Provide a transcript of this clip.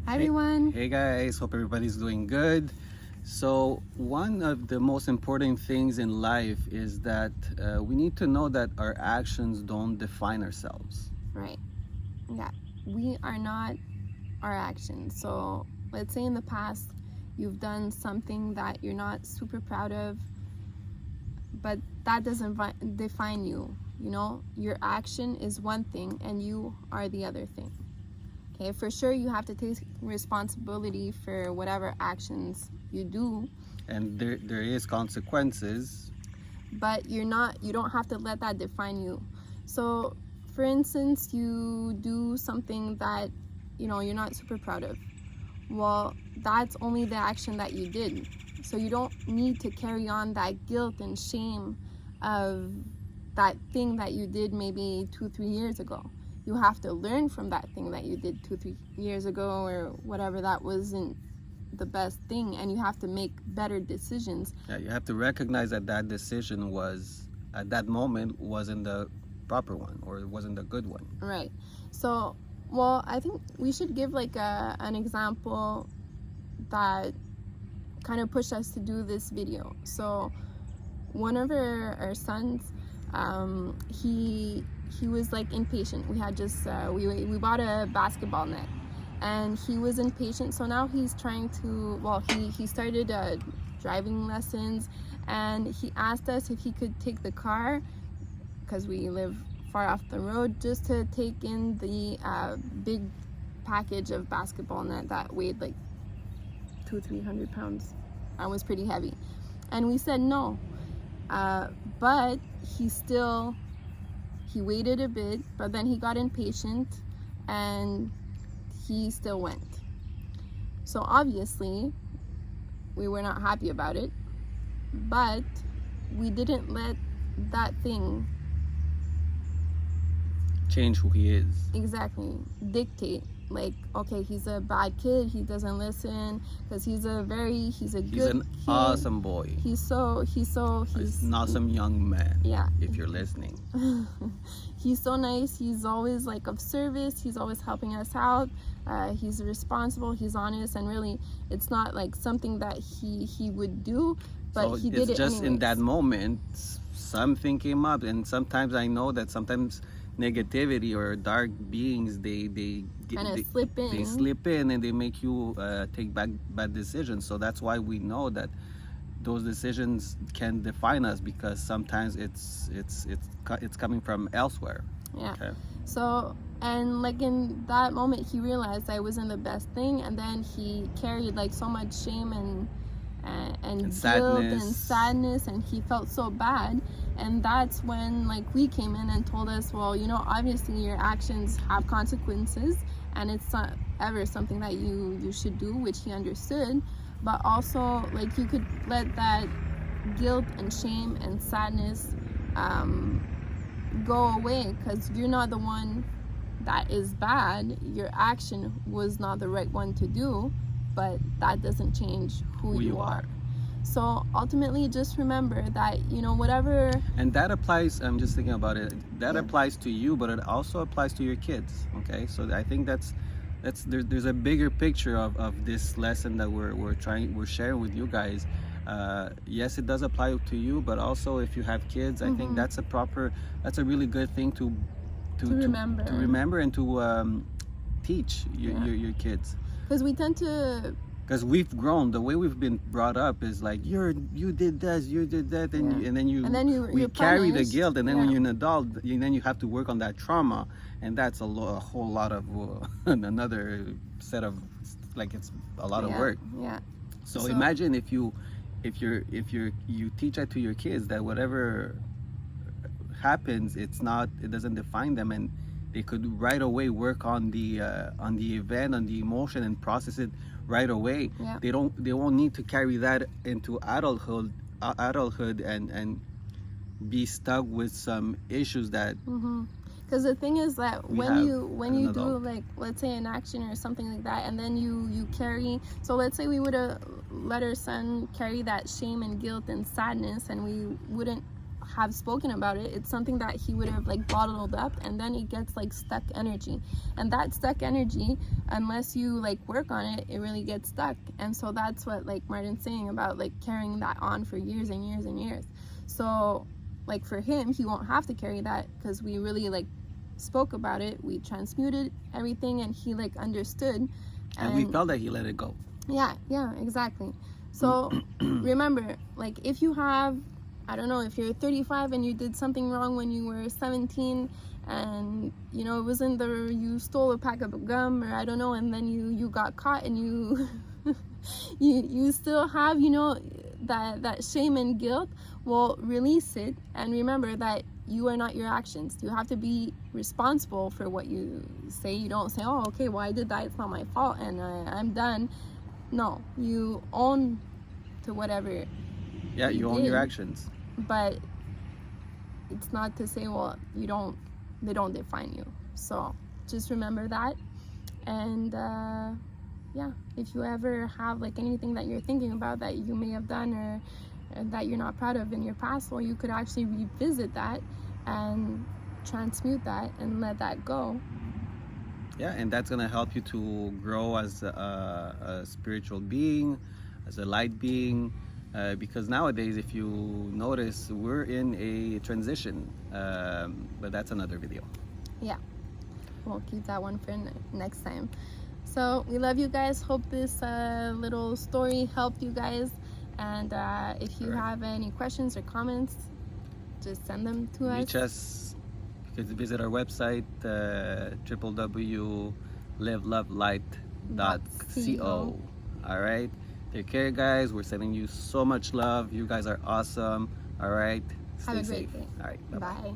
Hi everyone. Hey guys, hope everybody's doing good. So one of the most important things in life is that we need to know that our actions don't define ourselves. Right. Yeah. We are not our actions. So let's say in the past you've done something that you're not super proud of, but that doesn't define you. You know, your action is one thing and you are the other thing. Okay, for sure you have to take responsibility for whatever actions you do. And there is consequences. But you don't have to let that define you. So for instance, you do something that you're not super proud of. Well, that's only the action that you did. So you don't need to carry on that guilt and shame of that thing that you did maybe 2-3 years ago. You have to learn from that thing that you did 2-3 years ago or whatever that wasn't the best thing, and you have to make better decisions. Yeah, you have to recognize that that decision was at that moment wasn't the proper one, or it wasn't the good one. Right. So, well, I think we should give like an example that kind of pushed us to do this video. So one of our sons, he was like impatient. We had just we bought a basketball net, and he was impatient. So now he's trying to, he started driving lessons, and he asked us if he could take the car, because we live far off the road, just to take in the big package of basketball net that weighed like 200-300 pounds. That was pretty heavy, and we said no. But he waited a bit, but then he got impatient and he still went. So obviously we were not happy about it, but we didn't let that thing Change who he is. exactly dictate, like, okay, he's a bad kid, he doesn't listen, because he's a good an kid. Awesome boy. He's an awesome young man. Yeah. If you're listening. He's so nice. He's always like of service. He's always helping us out. He's responsible. He's honest, and really, it's not like something that he would do, but So he did it it's just anyways. in that moment something came up, and sometimes I know that sometimes negativity or dark beings they kind of slip in. They slip in and they make you take bad decisions. So that's why we know that those decisions can define us, because sometimes it's coming from elsewhere. Yeah. Okay. So, and like in that moment, he realized I wasn't the best thing, and then he carried like so much shame and guilt and sadness, and he felt so bad. And that's when like we came in and told us, well, obviously your actions have consequences, and it's not ever something that you should do, which he understood. But also, like, you could let that guilt and shame and sadness go away, because you're not the one that is bad. Your action was not the right one to do, but that doesn't change who you are. So ultimately, just remember that whatever. And that applies, I'm just thinking about it, that Yeah. applies to you, but it also applies to your kids. Okay, so I think there's a bigger picture of this lesson that we're sharing with you guys. Yes, it does apply to you, but also if you have kids, I think that's a really good thing to remember and to teach your kids. Because we tend to. Because we've grown, the way we've been brought up is like you did this, you did that, and then we carry the guilt, and then when you're an adult, then you have to work on that trauma, and that's a whole lot of another set of, like, it's a lot of work. Yeah. So imagine if you teach that to your kids, that whatever happens, it doesn't define them, and they could right away work on the event, on the emotion, and process it right away. Yeah. They won't need to carry that into adulthood and be stuck with some issues that. Because the thing is that when you do, like, let's say an action or something like that, and then you carry, so let's say we would have let our son carry that shame and guilt and sadness, and we wouldn't have spoken about it, it's something that he would have like bottled up, and then it gets like stuck energy. And that stuck energy, unless you like work on it, it really gets stuck. And so that's what like Martin's saying about like carrying that on for years and years and years. So like for him, he won't have to carry that because we really like spoke about it, we transmuted everything, and he like understood, and we felt that he let it go. Yeah, exactly. So remember, like if you have, I don't know, if you're 35 and you did something wrong when you were 17, and you know it wasn't you stole a pack of gum, or I don't know, and then you got caught, and you you still have, you know, that shame and guilt. Well, release it, and remember that you are not your actions. You have to be responsible for what you say. You don't say, oh, okay, well, I did that, it's not my fault, and I'm done. No, you own to whatever. Yeah, you own your actions. But it's not to say, well, they don't define you. So just remember that. And yeah, if you ever have like anything that you're thinking about that you may have done or that you're not proud of in your past, well, you could actually revisit that and transmute that and let that go. Yeah, and that's gonna help you to grow as a spiritual being, as a light being, because nowadays, if you notice, we're in a transition, but that's another video. Yeah, we'll keep that one for next time. So we love you guys. Hope this little story helped you guys, and if you have any questions or comments, just send them to us. Reach us. You can visit our website, www.livelovelight.co. All right, take care, guys. We're sending you so much love. You guys are awesome. All right, have a great day. All right, bye-bye. Bye.